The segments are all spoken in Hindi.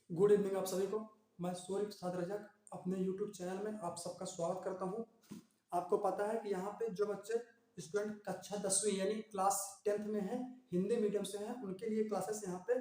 गुड इवनिंग आप सभी को। मैं सूर्य प्रसाद रजक अपने यूट्यूब चैनल में आप सबका स्वागत करता हूं। आपको पता है कि यहाँ पे जो बच्चे स्टूडेंट कक्षा 10वीं यानी क्लास 10th में हैं, हिंदी मीडियम से हैं, उनके लिए क्लासेस यहाँ पे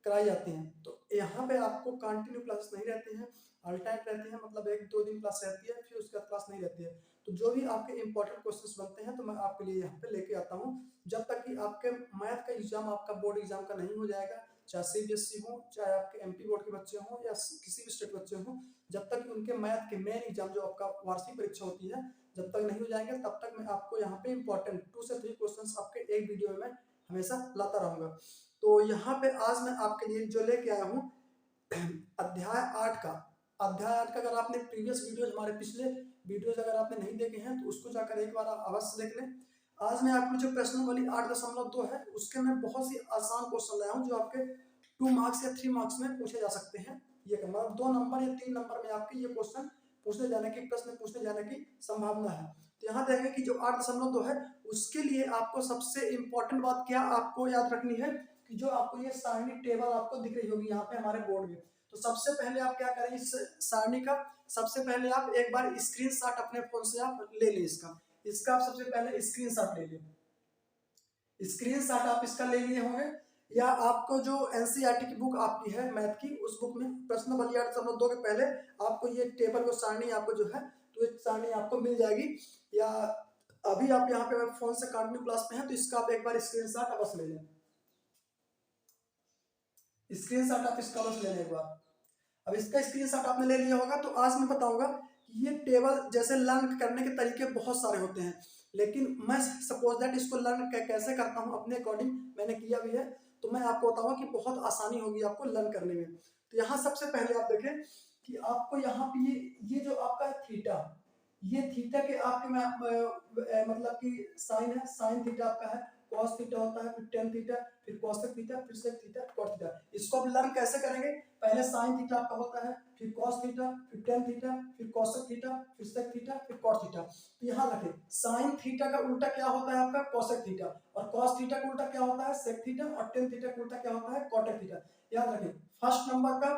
कराई जाती हैं। तो यहाँ पे आपको कंटिन्यू क्लासेस नहीं रहती हैं, अल्टरनेट रहती हैं, मतलब 1-2 दिन क्लास रहती है, फिर उसके बाद क्लास नहीं रहती है। तो जो भी आपके इंपॉर्टेंट क्वेश्चंस बनते हैं तो मैं आपके लिए यहाँ पे लेके आता हूँ। जब तक कि आपके मैथ का एग्जाम, आपका बोर्ड एग्जाम का नहीं हो जाएगा, चाहे सीबीएसई हो, चाहे आपके एमपी बोर्ड के बच्चे हों या किसी भी स्टेट बच्चे हों, जब तक उनके मैथ के मेन एग्जाम जो आपका वार्षिक परीक्षा होती है जब तक नहीं हो जाएंगे, तब तक मैं आपको यहाँ पे इंपॉर्टेंट 2 से 3 क्वेश्चंस आपके एक वीडियो में हमेशा लाता रहूंगा। तो यहाँ पे आज मैं आपके लिए जो लेके आया हूँ अध्याय 8 का। अध्याय 8 का अगर आपने प्रीवियस वीडियोज, हमारे पिछले वीडियोज अगर आपने नहीं देखे हैं तो उसको जाकर एक बार अवश्य देख लें। आज मैं आपको जो प्रश्नावली 8.2 है उसके मैं बहुत सी आसान क्वेश्चन लाया हूँ जो आपके 2 मार्क्स या 3 मार्क्स में पूछे जा सकते हैं। ये मतलब 2 नंबर या 3 नंबर में आपके ये क्वेश्चन पूछने जाने की, प्रश्न पूछने जाने की संभावना है। तो यहाँ देखेंगे कि जो 8.2 है उसके लिए आपको सबसे इंपॉर्टेंट बात क्या आपको याद रखनी है कि जो आपको ये सारणी टेबल आपको दिख रही होगी यहाँ पे हमारे बोर्ड में। तो सबसे पहले आप क्या करें, इस सारणी का सबसे पहले आप एक बार स्क्रीनशॉट अपने फोन से आप ले लें। इसका आप सबसे पहले स्क्रीनशॉट ले लें। स्क्रीनशॉट आप इसका ले लिए होंगे, या आपको जो एनसीईआरटी की बुक आपकी है मैथ की, उस बुक में प्रश्नावली 8.2 के पहले आपको ये टेबल को सारणी आपको जो है तो एक सारणी आपको मिल जाएगी। या अभी आप यहाँ पे फोन से कंटिन्यू क्लास में हैं तो इसका आप एक बार स्क्रीनशॉट अवश्य ले लें। स्क्रीनशॉट आप इसका अवश्य ले लें एक बार। अब इसका स्क्रीनशॉट आपने ले लिया होगा तो आज मैं बताऊंगा कि ये टेबल जैसे लर्न करने के तरीके बहुत सारे होते हैं, लेकिन मैं सपोज दैट इसको लर्न कैसे करता हूँ अपने अकॉर्डिंग मैंने किया भी है, तो मैं आपको बताऊंगा कि बहुत आसानी होगी आपको लर्न करने में। तो यहाँ सबसे पहले आप देखें कि आपको यहाँ पे ये जो आपका थीटा, ये थीटा के आपके में मतलब कि साइन है, साइन थीटा आपका है, कॉस थीटा होता है, फिर टेन थीटा, फिर कॉसेक थीटा, फिर सेक थीटा, कॉट थीटा। इसको आप लर्न कैसे करेंगे, पहले साइन थीटा आपका होता है, फिर कॉस थीटा, फिर टेन थीटा, फिर कॉसेक थीटा, फिर सेक थीटा, फिर कॉट थीटा। तो यहाँ रखें, साइन थीटा का उल्टा क्या होता है आपका कॉसेक थीटा, और कॉस थीटा का उल्टा क्या होता है सेक थीटा, और टेन थीटा का उल्टा क्या होता है कॉटेक थीटा। याद रखें फर्स्ट नंबर का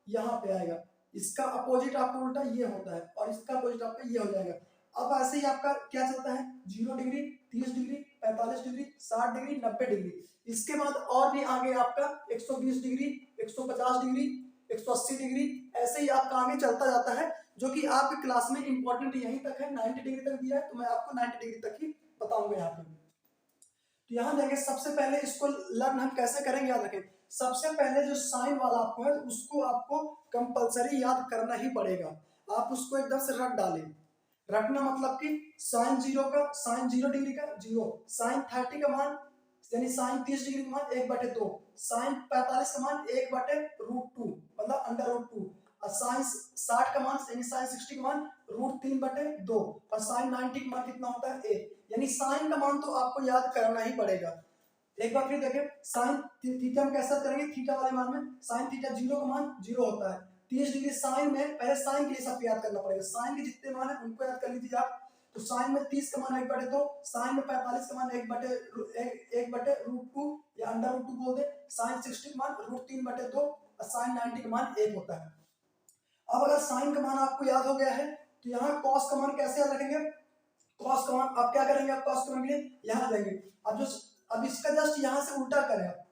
यहाँ पे आएगा, इसका अपोजिट आपका उल्टा ये होता है, और इसका अपोजिट आपका ये हो जाएगा। अब ऐसे ही आपका क्या चलता है 0 degree, 30 degree, 45 degree, 60 degree, 90 degree. इसके बाद और भी आगे आपका 120 डिग्री, 150 डिग्री, 180 डिग्री, ऐसे ही आपका आगे चलता जाता है, जो कि आपके क्लास में इंपॉर्टेंट यहीं तक है, 90 डिग्री तक दिया है, तो मैं आपको 90 डिग्री तक ही बताऊंगा यहाँ पे। तो यहाँ देखें सबसे पहले इसको लर्न हम कैसे करेंगे, याद रखें सबसे पहले जो साइन वाला आपको है उसको आपको कंपलसरी याद करना ही पड़ेगा। आप उसको एकदम से रट डालें। रखना मतलब कि साइन 0 का, साइन 0 डिग्री का 0, साइन 30 का मान यानी साइन 30 डिग्री का मान 1/2, साइन 45 का मान 1/√2 मतलब अंडर√2, और साइन 60 का मान यानी साइन 60 का मान √3/2, और साइन 90 का मान कितना होता है 1। यानी साइन का मान तो आपको याद करना ही पड़ेगा। एक बार फिर देखें साइन थीटा में कैसे करेंगे, थीटा वाले मान में साइन थीटा 0 का मान 0 होता है, 30 डिग्री साइन में पहले साइन के लिए सब याद करना पड़ेगा, साइन के जितने मान है उनको याद कर लीजिए आप। तो साइन में 30 का मान 1/2, साइन में 45 का मान 1/√2 या अंडर√2 बोल दे, साइन 60 का मान √3/2, और साइन 90 का मान 1 होता है। अब अगर साइन का मान आपको याद हो गया है तो यहाँ कॉस का मान कैसे याद रखेंगे, कॉस का मान आप क्या करेंगे, आप कॉस के मान के लिए यहाँ देंगे। अब इसका जस्ट यहाँ से उल्टा करें आप,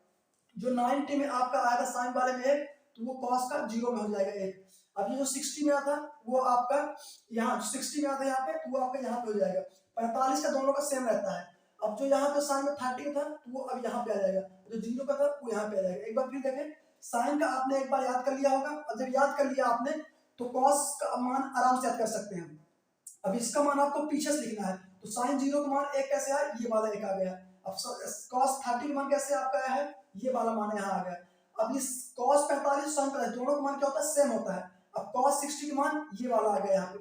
जो 90 में आपका आया था साइन वाले में 1, तो वो कॉस का 0 में हो जाएगा 1। अब ये जो 60 में आता वो आपका यहाँ 60 में आता है यहाँ पे, तो वो आपका यहाँ पे हो जाएगा। 45 का दोनों का सेम रहता है। अब जो यहाँ पे साइन में 30 था तो वो अब यहाँ पे आ जाएगा, जो 0 का था वो यहाँ पे आ जाएगा। एक बार फिर देखें साइन का आपने एक बार याद कर लिया होगा, और जब याद कर लिया आपने तो कॉस का मान आराम से याद कर सकते हैं। अब इसका मान आपको पीछे से लिखना है, तो साइन 0 का मान 1 कैसे आया, ये वाला 1 आ गया। अब कॉस 30 का मान कैसे आपका आया है, ये वाला मान यहाँ आ गया। अब इस कॉस 45 साइन 45 दोनों का मान क्या होता है सेम होता है। अब कॉस 60 का मान ये वाला आ गया यहाँ पे,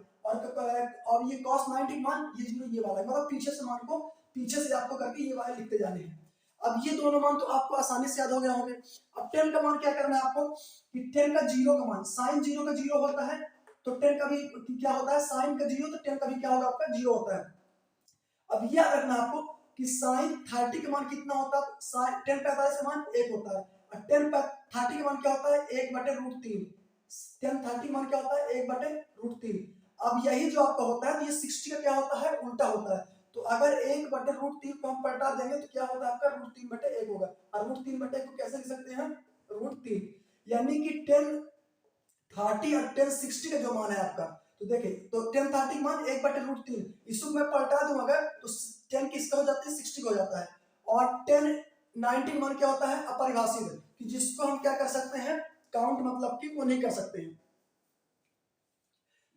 और ये कॉस 90 का मान ये 0 ये वाला, मतलब पीछे से मान को पीछे से आपको करके ये वाले लिखते जाने हैं। अब ये दोनों मान तो आपको आसानी से याद हो गया होंगे। अब 10 का मान क्या करना है आपको कि 10 का 0 का मान, साइन 0 का 0 होता है, तो 10 का भी क्या होता है साइन का 0, तो 10 का भी क्या होगा आपका 0 होता है। अब यह रखना आपको कि साइन 30 का मान कितना होता है, 10 45 का मान 1 होता है, टेन 30 का मान क्या होता है 1/√3। टेन 30 मान क्या होता है 1/√3। अब यही जो आपका होता है तो ये 60 का क्या होता है उल्टा होता है। तो अगर 1/√3 को हम पलटा देंगे तो क्या होता है आपका √3/1 होगा। और √3/1 को कैसे लिख सकते हैं √3, यानी कि 1030 और 1060 का जो मान है आपका, तो देखिए तो 1030 मान 1/√3, इसको मैं पलटा दूं अगर तो 10 किसका हो जाता है 60 का हो जाता है। और 1090 मान क्या होता है अपरिभाषित, कि जिसको हम क्या कर सकते हैं काउंट मतलब कि वो नहीं कर सकते हैं,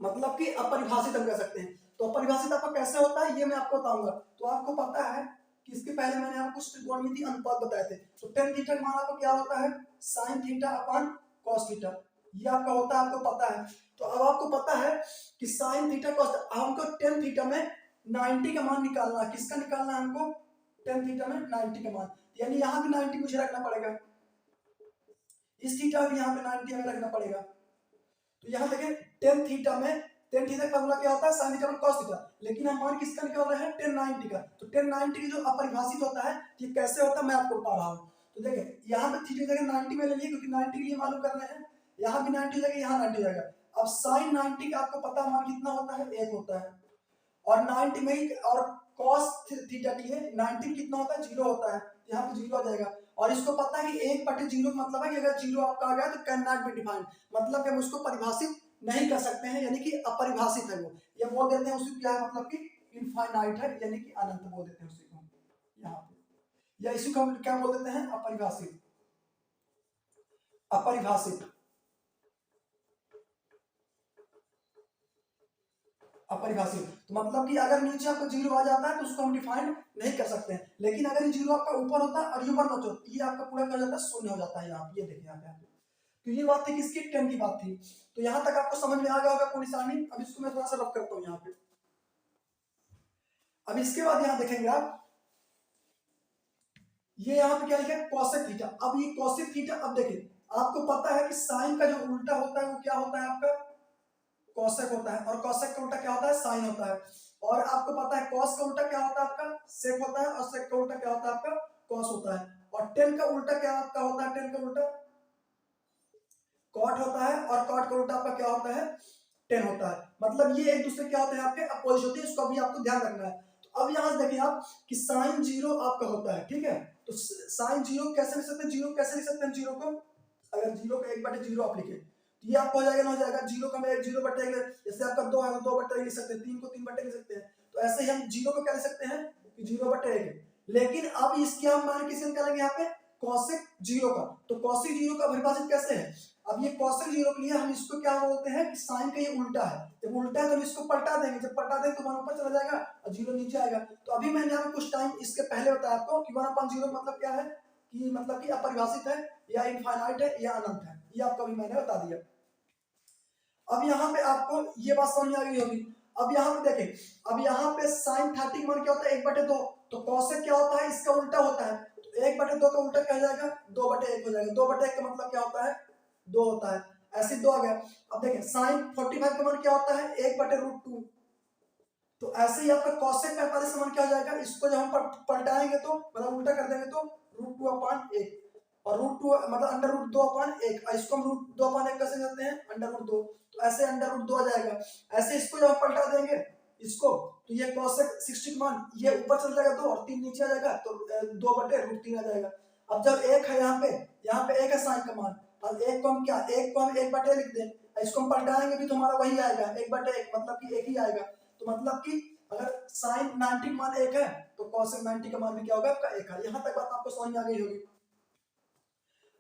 मतलब कि अपरिभाषित हम कह सकते हैं। तो अपरिभाषित आपका कैसे होता है ये मैं आपको बताऊंगा। तो आपको पता है कि इसके पहले मैंने आपको त्रिकोणमितीय अनुपात बताए थे। तो टेन थीटा का मान आपको क्या होता है sine theta upon cos theta, ये आपका होता है आपको पता है। तो अब आपको पता है कि साइन थीटा कॉस, हमको टेन थीटा में 90 का मान निकालना है। किसका निकालना है हमको टेन थीटा में 90 का मान, यानी यहाँ भी 90 मुझे रखना पड़ेगा, इस थीटा भी यहाँ पे 90 हमें रखना पड़ेगा। तो यहाँ देखें टेन थीटा में टेन थीटा का फॉर्मूला क्या होता है साइन थीटा में cos थीटा, लेकिन हम मान किसका निकाल रहे हैं 1090 का। तो 1090 की जो अपरिभाषित होता है ये कैसे होता है मैं आपको बता रहा हूँ। तो देखें यहाँ पे थीटा जगह 90 में ले लिए क्योंकि 90 के लिए मालूम कर रहे हैं, यहाँ भी 90 जगह यहाँ 90 जाएगा। अब साइन 90 का आपको पता मान कितना होता है 1 होता है, और 90 में ही और cos थीटा के लिए 90 कितना होता है 0 होता है, यहाँ पे 0 आ जाएगा। और इसको पता है कि 1/0 मतलब है कि अगर 0 आपका आ गया तो कैन नॉट बी डिफाइंड, मतलब कि हम उसको परिभाषित नहीं कर सकते हैं, यानी कि अपरिभाषित है वो, ये बोल देते हैं उसी क्या है मतलब कि इनफाइनाइट है, यानी कि अनंत बोल देते हैं उसी को यहाँ पे, या इसी को हम क्या बोल देते हैं अपरिभाषित। अपरिभाषित अपरिभाषित तो मतलब कि अगर नीचे आपको 0 आ जाता है तो उसको हम डिफाइन नहीं कर सकते हैं, लेकिन अगर ये 0 आपका ऊपर होता है और ये 1 होता है ये आपका पूरा क्या हो जाता है शून्य हो जाता है। यहाँ ये देखिए यहाँ पे। तो ये बात थी किसकी 10 की बात थी। तो यहाँ तक आपको समझ में आ गया होगा पूरी सारणी। अब इसको मैं थोड़ा सा रफ करता हूँ यहाँ पे। अब इसके बाद यहाँ देखेंगे आप ये यहाँ पे क्या लिखा है cosec थीटा। अब ये cosec थीटा, अब देखिए आपको पता है कि साइन का जो उल्टा होता है वो क्या होता है आपका cosec होता है, और cosec का उल्टा क्या होता है साइन होता है। और आपको पता है cos का उल्टा क्या होता है आपका sec होता है, और sec का उल्टा क्या होता है आपका cos होता है। और tan का उल्टा क्या आपका होता है tan का उल्टा cot होता है, और cot का उल्टा आपका क्या होता है tan होता है। मतलब ये एक दूसरे क्या होते हैं आपके अपोजिट होते हैं, इसको अभी आपको ध्यान रखना है। तो अब यहाँ से देखिए आप कि साइन 0 आपका होता है, ठीक है। तो साइन 0 कैसे लिख सकते हैं, 0 कैसे लिख सकते हैं 0 को, अगर 0 को 1/0 आप लिखे तो ये आपको हो जाएगा ना हो जाएगा 0 का मैं 0/1, जैसे आपका 2 है तो 2/1 लिख सकते हैं, 3 को 3/1 लिख सकते हैं। तो ऐसे ही हम 0 को क्या लिख सकते हैं कि 0/1। लेकिन अब इसके हम मान किसे निकालेंगे यहाँ पे cosec 0 का। तो cosec 0 का परिभाषित कैसे है, अब ये cosec 0 के लिए हम इसको क्या बोलते हैं कि साइन का ये उल्टा है। जब उल्टा है तो हम इसको पलटा देंगे, जब पलटा देंगे तो 1 ऊपर चला जाएगा और 0 नीचे आएगा। तो अभी मैंने यहाँ कुछ टाइम इसके पहले बताया आपको कि 1/0 मतलब क्या है कि मतलब कि अपरिभाषित है या इनफाइनाइट है या अनंत है, ये आपको अभी मैंने बता दिया। अब यहाँ पे आपको ये बात समझ में आ गई होगी। अब यहाँ पे देखें, अब यहाँ पे साइन 30 मान क्या होता है 1/2, तो cosec क्या होता है इसका उल्टा होता है। तो 1/2 का उल्टा क्या हो जाएगा 2/1 हो जाएगा। 2/1 का मतलब क्या होता है 2 होता है, ऐसे 2 आ गया। अब देखें साइन 45 का मान क्या होता है 1/√2। तो ऐसे ही आपका cosec 45 का मान क्या हो जाएगा, इसको जब हम पलटाएंगे तो मतलब उल्टा कर देंगे तो √2/1, और √2 मतलब √2/1, और इसको हम √2/1 कैसे करते हैं √2। तो ऐसे √2 आ जाएगा। ऐसे इसको जब हम पलटा देंगे इसको तो ये cosec 60 का मान ये ऊपर चल जाएगा 2 और 3 नीचे आ जाएगा, तो 2/√3 आ जाएगा। अब जब 1 है यहाँ पे 1 है साइन का मान, और 1 को हम क्या 1 को हम 1/1 लिख दें, इसको हम पलटाएंगे भी तो हमारा वही आएगा 1/1, मतलब कि 1 ही आएगा। तो मतलब कि अगर साइन 90 मान 1 है तो cosec 90 का मान भी क्या होगा आपका 1 है। यहाँ तक बात आपको समझ में आ गई होगी।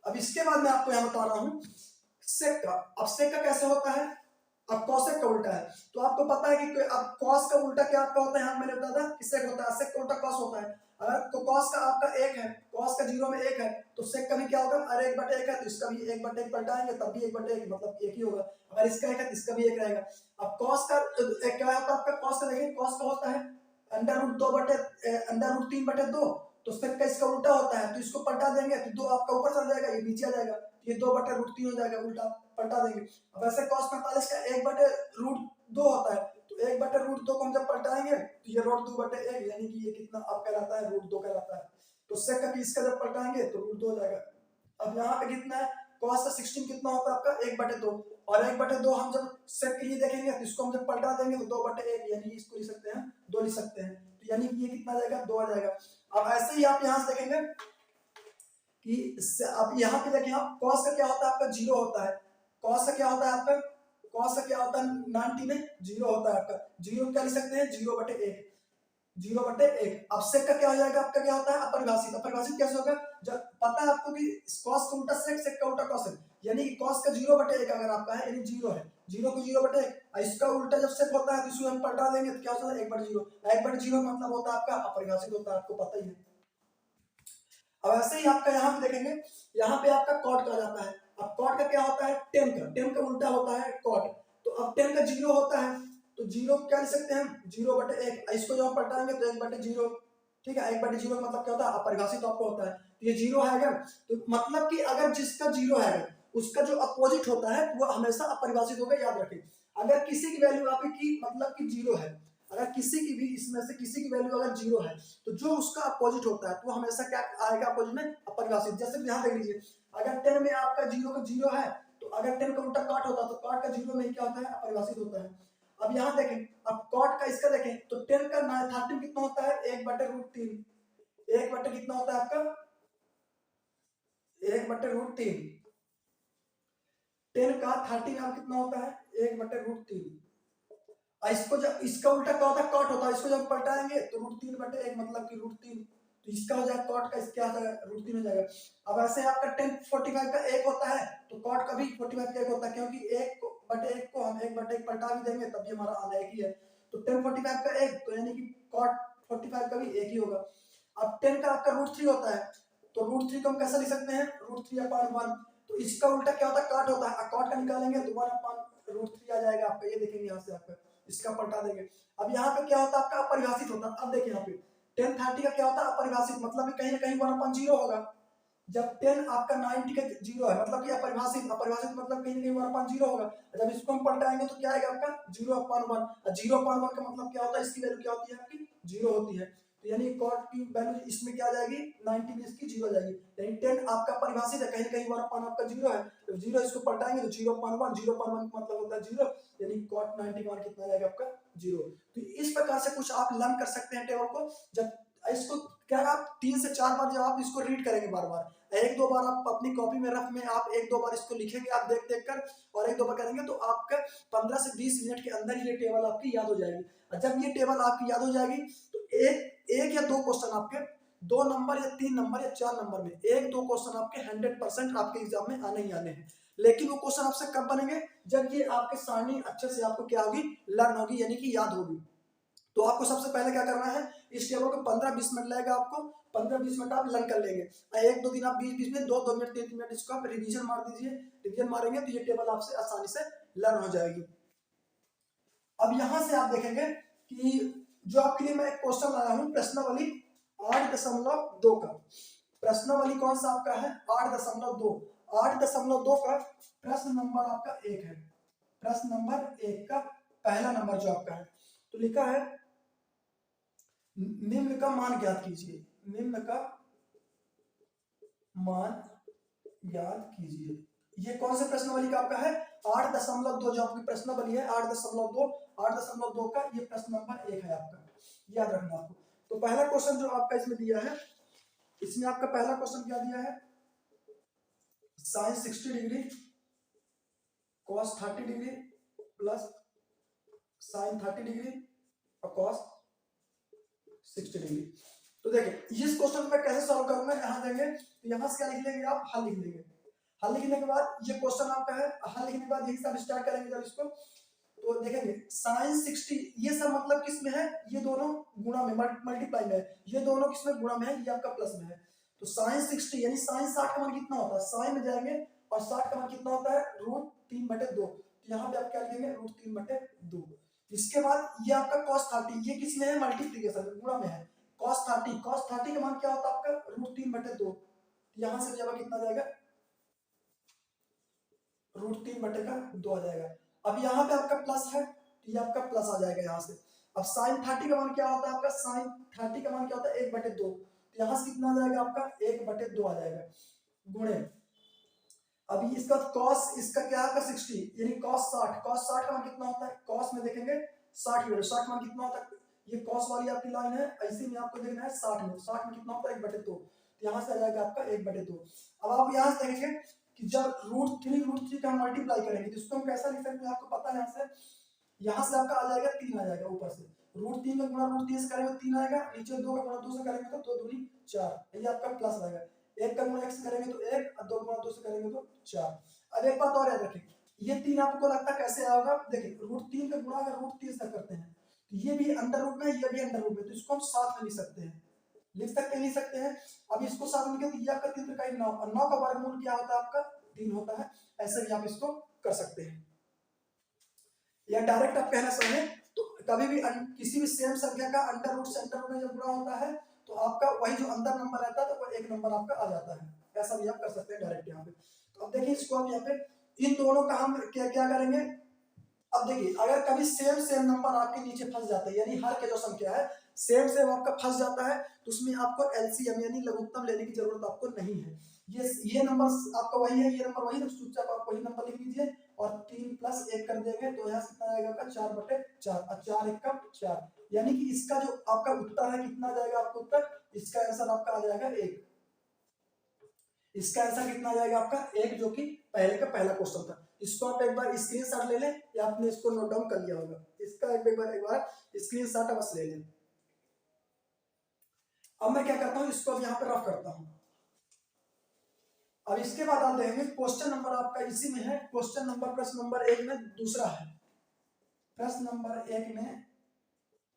अब इसके बाद मैं आपको यहाँ बता रहा हूँ सेक का। अब सेक का कैसे होता है, अब cosec का उल्टा है। तो आपको पता है कि अब cos का उल्टा क्या आपका होता है, यहाँ मैंने बताया था कि सेक होता है, सेक का उल्टा cos होता है। अगर तो cos का आपका 1 है, cos का 0 में 1 है, तो सेक का भी क्या होगा अरे 1/1 है तो इसका भी 1/1 पलटाएंगे तब भी 1/1 मतलब 1 ही होगा। अगर इसका 1 है तो इसका भी 1 रहेगा। अब cos का क्या होता है आपका cos का, देखिए cos का होता है √3/2, तो सेक का इसका उल्टा होता है, तो इसको पलटा देंगे तो 2 आपका ऊपर चल जाएगा ये नीचे आ जाएगा, ये 2/√3 हो जाएगा, उल्टा पलटा देंगे। अब ऐसे cos 45 का 1/√2 होता है, तो 1/√2 को हम जब पलटाएंगे तो ये √2/1 यानी कि ये कितना अब कहलाता है √2 कहलाता है। तो सेक का भी इसका जब पलटाएंगे तो √2 हो जाएगा। अब यहाँ पे कितना है, cos का 16 कितना होता है आपका 1/2, और 1/2 हम जब सेक के लिए देखेंगे तो इसको हम जब पलटा देंगे तो 2/1, यानी इसको लिख सकते हैं 2 लिख सकते हैं, तो यानी कि ये कितना आ जाएगा 2 आ जाएगा। अब ऐसे ही आप यहाँ से देखेंगे कि अब यहाँ पे देखिए आप cos का क्या होता है आपका 0 होता है, cos का क्या होता है आपका, cos का क्या होता है 90 में 0 होता है आपका, 0 क्या लिख सकते हैं 0/1, 0/1। अब सेक का क्या हो जाएगा आपका, क्या होता है अपरिभाषित, अपरिभाषित कैसे होगा, जब पता है आपको कि cos का उल्टा सेक, सेक का उल्टा cos है, यानी कि cos का 0/1 अगर आपका है यानी 0 है, 0 को 0/1, इसका उल्टा जब सेक होता है तो इसको हम पलटा देंगे तो क्या होता है 1/0, 1/0 का मतलब होता है आपका अपरिभाषित होता है, आपको पता ही है। अब ऐसे ही आपका यहाँ पे देखेंगे, यहाँ पे आपका कॉट का जाता है, अब कॉट का क्या होता है टेन का, टेन का उल्टा होता है कॉट, तो अब टेन का 0 होता है तो 0 क्या लिख सकते हैं 0/1, इसको जब हम पलटाएंगे तो 1/0, ठीक है 1/0 का मतलब क्या होता है अपरिभाषित आपको होता है, तो ये 0 है अगर, तो मतलब कि अगर जिसका 0 है उसका जो अपोजिट होता है वो हमेशा अपरिभाषित होगा, याद रखें। अगर किसी की वैल्यू आपकी मतलब कि 0 है, अगर किसी की भी इसमें से किसी की वैल्यू अगर 0 है तो जो उसका अपोजिट होता है तो हमेशा क्या आएगा अपोजिट में अपरिभाषित। जैसे यहाँ देख लीजिए अगर 10 में आपका 0 का 0 है तो अगर 10 का उल्टा काट होता है तो काट का 0 में क्या होता है अपरिभाषित होता है। अब यहाँ देखें, अब कॉट का इसका देखें तो 10 का 30 कितना होता है 1/√3, 1 कितना होता है आपका 1/√3, 10 का 30 में कितना होता है 1/√3, इसको जब इसका उल्टा क्या होता है कॉट होता है, इसको जब पलटाएंगे तो √3/1 मतलब कि √3, तो इसका हो जाएगा कॉट का क्या हो जाएगा √3 हो जाएगा। अब ऐसे आपका 10/45 का 1 होता है तो कॉट का भी 45 का 1 होता है, क्योंकि 1/1 को हम 1/1 पलटा भी देंगे तब भी हमारा आना एक ही है, तो 10/45 का 1 तो यानी कि कॉट 45 का भी एक ही होगा। अब 10 का आपका √3 होता है तो √3 को हम कैसे लिख सकते हैं √3/1, तो इसका उल्टा क्या होता है काट होता है, काट का निकालेंगे तो 1/√3 आ जाएगा आपका, ये देखेंगे यहाँ से आपका इसका पलटा देंगे। अब यहाँ पे क्या होता है आपका अपरिभाषित होता है, अब देखिए यहाँ पे 10/30 का क्या होता है अपरिभाषित, मतलब कहीं ना कहीं 1/0 होगा, जब 10 आपका 90 का 0 है मतलब कि अपरिभाषित, अपरिभाषित मतलब कहीं ना कहीं 1/0 होगा, जब इसको हम पलटाएंगे तो क्या आएगा आपका 0/1, 0/1 का मतलब क्या होता है इसकी वैल्यू क्या होती है आपकी 0 होती है, तो यानी कॉट की वैल्यू इसमें क्या आ जाएगी 90 में इसकी 0 आ जाएगी, यानी 10 आपका परिभाषित है कहीं ना कहीं 1/1 आपका 0 है, तो 0 इसको पलटाएंगे तो 0/1, 0/1 का मतलब होता है 0, यानी कॉट 90 का मान कितना आ जाएगा आपका 0। तो इस प्रकार से कुछ आप लर्न कर सकते हैं टेबल को, जब इसको क्या आप 3 से 4 बार जब आप इसको रीड करेंगे बार बार, 1-2 बार आप अपनी कॉपी में रफ में आप 1-2 बार इसको लिखेंगे आप देख देख कर, और 1-2 बार करेंगे तो आपका 15 से 20 मिनट के अंदर ये टेबल आपकी याद हो जाएगी, और जब ये टेबल आपकी याद हो जाएगी तो एक या दो क्वेश्चन आपके 2 नंबर या 3 नंबर या 4 नंबर में 1-2 क्वेश्चन आपके 100% आपके एग्जाम में आने ही आने हैं, लेकिन वो क्वेश्चन आपसे कब बनेंगे जब ये आपके सारणी अच्छे से आपको क्या होगी लर्न होगी, यानी कि याद होगी। तो आपको सबसे पहले क्या करना है, इस टेबल को 15-20 मिनट लगेगा आपको, 15-20 मिनट आप लर्न कर लेंगे, 1-2 दिन आप 20-20 मिनट 2-2 मिनट 3 मिनट इसको आप रिवीजन मार दीजिए, रिवीजन मारेंगे तो ये टेबल आपसे आसानी से लर्न हो जाएगी। अब यहां से आप देखेंगे कि जो आपके लिए मैं एक क्वेश्चन लाया हूं प्रश्नावली 8.2 का, प्रश्नावली कौन सा आपका है 8.2, 8.2 का प्रश्न नंबर आपका 1 है, प्रश्न नंबर 1 का पहला नंबर जो आपका है, तो लिखा है निम्न का मान ज्ञात कीजिए, निम्न का मान ज्ञात कीजिए, ये कौन से प्रश्नावली का आपका है 8.2, जो आपकी प्रश्नावली है 8.2, 8.2 का ये प्रश्न नंबर 1 है आपका, याद रखना आपको। तो पहला क्वेश्चन जो आपका इसमें दिया है, इसमें आपका पहला क्वेश्चन क्या दिया है sin 60 degree cos 30 degree plus sin 30 degree और cos 60 डिग्री। तो देखिए इस क्वेश्चन को मैं कैसे सॉल्व करूंगा, यहाँ देंगे तो यहाँ से क्या लिख लेंगे आप हल लिख लेंगे, हल लिखने के बाद ये क्वेश्चन आपका है, हल लिखने के बाद यही सब स्टार्ट करेंगे जब इसको, तो देखेंगे sin 60 ये सब मतलब किस में है, ये दोनों गुणा में मल्टीप्लाई में है, ये दोनों किस में गुणा में है, ये आपका प्लस में है, तो sin 60 यानी sin 60 का मान कितना होता है, sin में जाएंगे और 60 का मान कितना होता है √3/2, तो यहाँ पे आप क्या लिखेंगे √3/2। इसके बाद ये आपका cos 30 ये किस में है मल्टीप्लीकेशन में गुणा में है, cos 30 का मान क्या होता है आपका √3/2, यहाँ से जब कितना जाएगा √3/2 आ जाएगा। अब यहाँ पे आपका प्लस है तो ये आपका प्लस आ जाएगा यहाँ से। अब sin 30 का मान क्या होता है आपका, sin 30 का मान क्या होता है 1/2, तो यहाँ से कितना आ जाएगा आपका 1/2 आ जाएगा गुणे, अभी इसका कॉस इसका क्या है 60 यानी कॉस 60 का मान कितना होता है, कॉस में देखेंगे 60 मान कितना होता है, ये कॉस वाली आपकी लाइन है, ऐसे में आपको देखना है 60 में कितना होता है 1/2, तो यहाँ से आ जाएगा आपका 1/2। अब आप यहाँ से देखेंगे कि जब √3 का मल्टीप्लाई करेंगे तो इसको हम कैसा लिख सकते हैं, आपको पता है यहाँ से आपका आ जाएगा 3 आ जाएगा ऊपर से, √3 का गुणा √3 से करेंगे 3 आएगा, नीचे 2 का गुणा 2 से करेंगे तो 2 दूनी 4, ये आपका प्लस आएगा, 1 का गुणा 1 से करेंगे तो 1 और 2 गुणा 2 से करेंगे तो 4। अब एक बात और याद रखें, ये 3 आपको लगता है कैसे आएगा, देखिए √3 का गुणा अगर √3 से करते हैं तो ये भी अंडर रूट में, ये भी अंडर रूट में, तो इसको हम साथ में लिख सकते हैं, लिख सकते हैं। अब इसको साथ में लिखें तो ये आपका 3 का 9 और 9 का वर्गमूल क्या होता है आपका 3 होता है, ऐसे भी आप इसको कर सकते हैं। या डायरेक्ट आप कहना चाहें तो कभी भी किसी भी सेम संख्या का अंडर रूट से अंडर रूट में जब गुणा होता है तो आपका वही जो अंदर नंबर रहता है तो वो एक नंबर आपका आ जाता है, ऐसा भी आप कर सकते हैं डायरेक्ट यहाँ पे। तो अब देखिए इसको आप यहाँ पे इन दोनों का हम क्या क्या करेंगे, अब देखिए अगर कभी सेम नंबर आपके नीचे फंस जाता है, यानी हर के जो संख्या है सेम आपका फंस जाता है तो उसमें आपको एलसीएम यानी लघुत्तम लेने की जरूरत आपको नहीं है। ये नंबर आपका वही है, ये नंबर वही है, चुपचाप आप वही नंबर लिख लीजिए और 3 + 1 कर देंगे तो यहाँ कितना आएगा आपका 4/4 और 4 × 1 = 4, यानी कि इसका जो आपका उत्तर है कितना जाएगा आपका उत्तर, इसका आंसर आपका आ जाएगा 1, इसका आंसर कितना आ जाएगा आपका 1, जो कि पहले का पहला क्वेश्चन था। इसको आप एक बार स्क्रीनशॉट ले लें या आपने इसको नोट डाउन कर लिया होगा, इसका एक बार स्क्रीनशॉट बस ले लें। अब मैं क्या करता हूं, इसको अब यहाँ पे रफ करता हूं। अब इसके बाद आप देखेंगे क्वेश्चन नंबर आपका इसी में है, क्वेश्चन नंबर प्रश्न नंबर 1 में दूसरा है, प्रश्न नंबर 1 में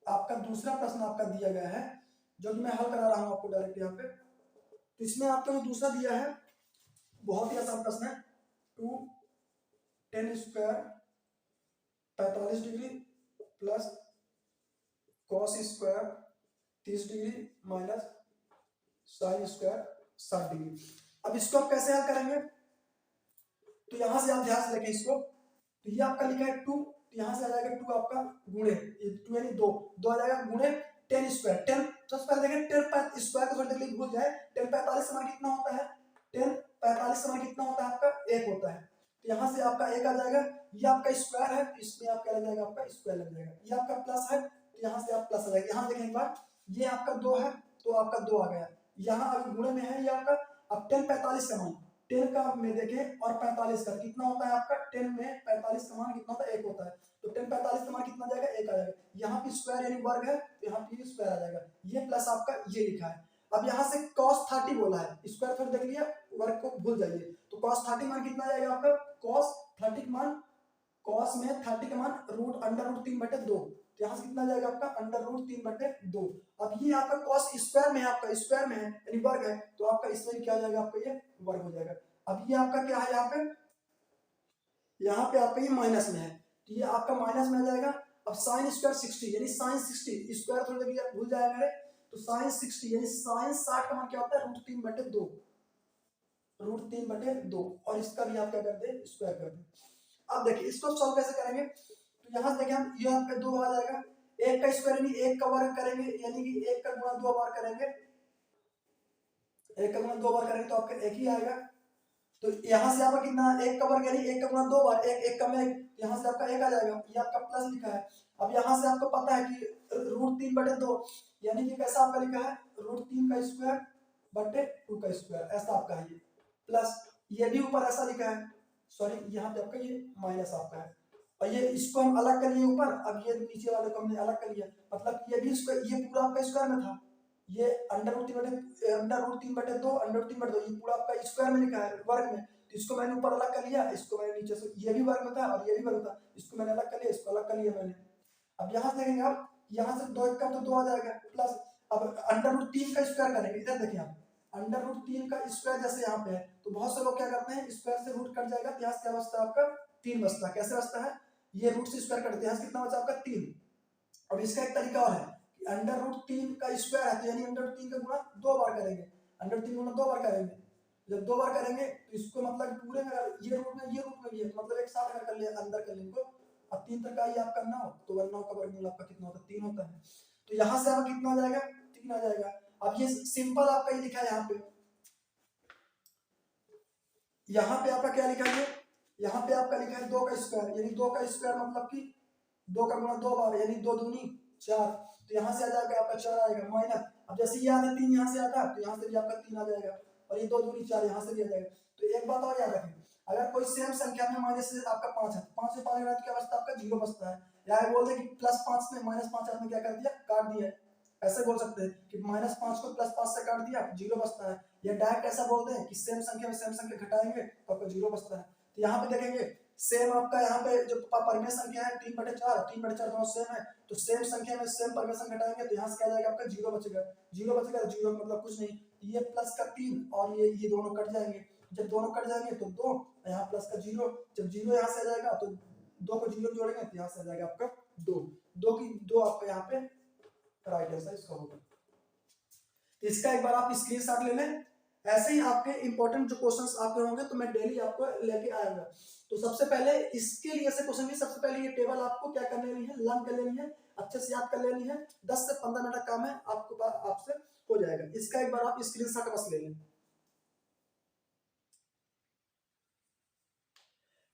आपका दूसरा प्रश्न आपका दिया गया है जो कि मैं हल करा रहा हूं आपको डायरेक्ट यहाँ पे। तो इसमें आपको दूसरा दिया है, बहुत ही आसान प्रश्न है, 2tan² 45 degree plus cos² 30 degree minus sin² 60 degree. अब इसको आप कैसे हल करेंगे, तो यहां से आप ध्यान से देखें इसको, तो ये आपका लिखा है 2, तो यहां से आ जाएगा 2 आपका गुणे 2 यानी 2 आ जाएगा गुणे tan², 10 सबसे पहले देखें 10² को थोड़ी देर के लिए भूल जाए, 10 45 समान कितना होता है, 10 45 समान कितना होता है आपका 1 होता है, तो यहाँ से आपका 1 आ जाएगा, ये आपका स्क्वायर है तो इसमें आपका लग जाएगा आपका स्क्वायर लग जाएगा, ये आपका प्लस है तो यहाँ से आप प्लस आ जाएगा। यहाँ देखें एक बार, ये आपका 2 है तो आपका 2 आ गया, यहाँ अभी गुणे में है ये आपका। अब 10 45 का मान 10 का में देखें और 45 का कितना होता है आपका, 10 में 45 का मान कितना होता है 1 होता है, तो 10 45 का मान कितना जाएगा 1 आ जाएगा, यहाँ पे स्क्वायर यानी वर्ग है तो यहाँ पे स्क्वायर आ जाएगा, ये प्लस आपका ये लिखा है। अब यहाँ से cos 30 बोला है, स्क्वायर फिर देख लिया, वर्ग को भूल जाइए, तो cos 30 मान कितना जाएगा आपका, cos 30 का मान, cos में 30 का मान √3/2, तो यहाँ से कितना जाएगा आपका √3/2। अब ये आपका cos स्क्वायर में है, आपका स्क्वायर में है यानी वर्ग है, तो आपका इसमें क्या हो जाएगा आपका ये वर्ग हो जाएगा। अब ये आपका क्या है यहाँ पे आपका ये माइनस में है तो ये आपका माइनस में आ जाएगा। अब sin² 60 यानी sin 60 स्क्वायर थोड़ी देर भूल जाएगा मेरे, तो sin 60 यानी sin 60 का मान क्या होता है √3/2, √3/2, और इसका भी आप क्या कर दे स्क्वायर कर दे। अब देखिए इसको सॉल्व कैसे करेंगे, तो यहाँ से देखिए हम ये आपका 2 आ जाएगा, 1 का स्क्वायर यानी 1 का वर्ग करेंगे, यानी कि 1 का गुणा 2 बार करेंगे, 1 का गुणा 2 बार करेंगे तो आपका 1 ही आएगा। तो यहाँ से आपका कितना 1 का वर्ग यानी 1 का गुणा 2 बार, 1 का में 1, यहाँ से आपका 1 आ जाएगा, ये आपका प्लस लिखा है। अब यहाँ से आपको पता है कि √3/2 यानी कि कैसा आपका लिखा है √3² 2 का स्क्वायर, ऐसा आपका है ये, प्लस ये भी ऊपर ऐसा लिखा है, सॉरी यहाँ पे आपका ये माइनस आपका है, और ये इसको हम अलग कर लिए ऊपर, अब ये नीचे वाले को हमने अलग कर लिया, मतलब ये भी ये पूरा आपका स्क्वायर में था, ये √3/2 ये पूरा आपका स्क्वायर में लिखा है वर्ग में, तो इसको मैंने ऊपर अलग कर लिया, इसको मैंने नीचे से, ये भी वर्ग में था और ये भी वर्ग था, इसको मैंने अलग कर लिया, इसको अलग कर लिया मैंने। अब यहाँ से देखेंगे आप, यहाँ से 2 का तो 2 आ जाएगा प्लस, अब √3 का स्क्वायर करेंगे, इधर देखिए आप √3 का स्क्वायर जैसे यहाँ पे है, तो बहुत से लोग क्या करते हैं स्क्वायर से रूट कट जाएगा तो यहाँ से क्या बचता है आपका 3 बचता है, कैसे बचता है, ये रूट से स्क्वायर करते हैं, यहाँ से कितना बचा आपका 3। अब इसका एक तरीका और है, √3 का स्क्वायर है तो यानी √3 का गुणा 2 बार करेंगे, √3 गुणा 2 बार करेंगे, जब 2 बार करेंगे तो इसको मतलब पूरे में ये रूट में भी है, मतलब एक साथ अगर कर लिया अंदर कर लेंगे, अब 3 तक का ये आपका 9, तो 9 का वर्गमूल आपका कितना होता है 3 होता है, तो यहाँ से आपका कितना आ जाएगा 3 आ जाएगा। अब ये सिंपल आपका ये लिखा है यहाँ पे, यहाँ पे आपका क्या लिखा है, यहाँ पे आपका लिखा है 2 का स्क्वायर, यानी 2 का स्क्वायर मतलब कि 2 का गुणा 2 बार, यानी 2 दूनी 4। तो यहाँ से आ जाएगा आपका 4 आएगा माइनस, अब जैसे ये आता है 3 यहाँ से आता है तो यहाँ से भी आपका 3 आ जाएगा, और ये 2 दूनी 4 यहाँ से भी आ जाएगा। तो एक बात और याद रखें, अगर कोई सेम संख्या में माइनस से आपका 5 है, 5 से 5 तो क्या बचता है आपका 0 बचता है। या बोल दे कि +5 में -5 आपने क्या कर दिया, काट दिया। ऐसे बोल सकते हैं कि -5 को +5 से काट दिया 0 बचता है। या डायरेक्ट ऐसा बोलते हैं कि सेम संख्या में सेम संख्या घटाएंगे तो आपका 0 बचता है। तो यहाँ पे देखेंगे सेम आपका यहाँ पे जो परिमेय संख्या है 3/4, 3/4 दोनों सेम है, तो सेम संख्या में सेम परिमेय संख्या घटाएंगे तो यहाँ से क्या जाएगा आपका 0 बचेगा। 0 बचेगा, 0 मतलब कुछ नहीं, ये प्लस का 3 और ये दोनों कट जाएंगे। जब दोनों कट जाएंगे तो 2, यहाँ प्लस का 0, जब 0 यहाँ से आ जाएगा तो 2 को 0 जोड़ेंगे तो यहाँ से आ जाएगा आपका 2, 2 की 2 आपका यहाँ पे राइट आंसर इसका होगा। इसका एक बार आप स्क्रीनशॉट ले लें। ऐसे ही आपके इंपॉर्टेंट जो क्वेश्चंस आपके होंगे तो मैं डेली आपको लेके आऊंगा। तो सबसे पहले इसके लिए से क्वेश्चन भी, सबसे पहले ये टेबल आपको क्या कर लेनी है, लर्न कर लेनी है, अच्छे से याद कर लेनी है। 10 से 15 मिनट का काम है, आपको आपसे हो जाएगा। इसका एक बार आप स्क्रीनशॉट बस ले लें।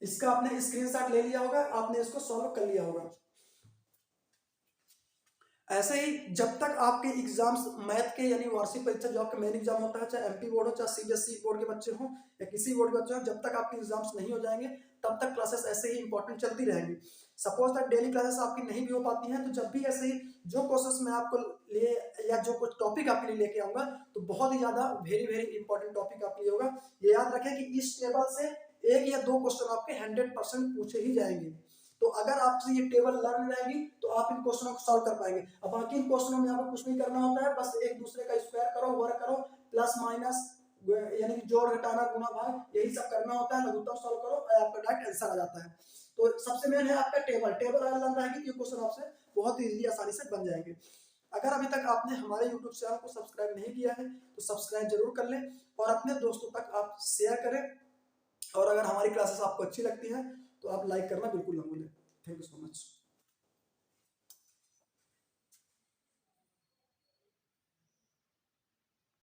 इसका आपने स्क्रीनशॉट ले लिया होगा, आपने इसको सॉल्व कर लिया होगा। ऐसे ही जब तक आपके एग्जाम्स मैथ के यानी वार्षिक परीक्षा जो आपका मेन एग्जाम होता है, चाहे एमपी बोर्ड हो चाहे सीबीएसई बोर्ड के बच्चे हों या किसी बोर्ड के बच्चे हों, जब तक आपके एग्जाम्स नहीं हो जाएंगे तब तक क्लासेस ऐसे ही इंपॉर्टेंट चलती रहेंगी। सपोज दैट डेली क्लासेस आपकी नहीं भी हो पाती हैं, तो जब भी ऐसे ही जो क्वेश्चंस मैं आपको लिए या जो कुछ टॉपिक आपके लिए लेके आऊंगा तो बहुत ही ज्यादा वेरी वेरी इंपॉर्टेंट टॉपिक आपके लिए होगा। ये याद रखें कि इस टेबल से 1 या 2 क्वेश्चन आपके 100% पूछे ही जाएंगे। तो अगर आपसे ये टेबल लर्न रहेगी तो आप इन क्वेश्चनों को सॉल्व कर पाएंगे। अब बाकी इन क्वेश्चनों में आपको कुछ नहीं करना होता है, बस एक दूसरे का स्क्वायर करो, वर्ग करो, प्लस माइनस यानी कि जोड़ घटाना गुणा भाग यही सब करना होता है, लघुत्तम सॉल्व करो और आपका डायरेक्ट आंसर आ जाता है। तो सबसे मेन है आपका टेबल, टेबल अगर लर्न रहेगी तो ये क्वेश्चन आपसे बहुत इजीली आसानी से बन जाएंगे। अगर अभी तक आपने हमारे यूट्यूब चैनल को सब्सक्राइब नहीं किया है तो सब्सक्राइब जरूर कर लें और अपने दोस्तों तक आप शेयर करें। और अगर हमारी क्लासेस आपको अच्छी लगती हैं तो आप लाइक करना बिल्कुल ना भूलें। Thank you so much.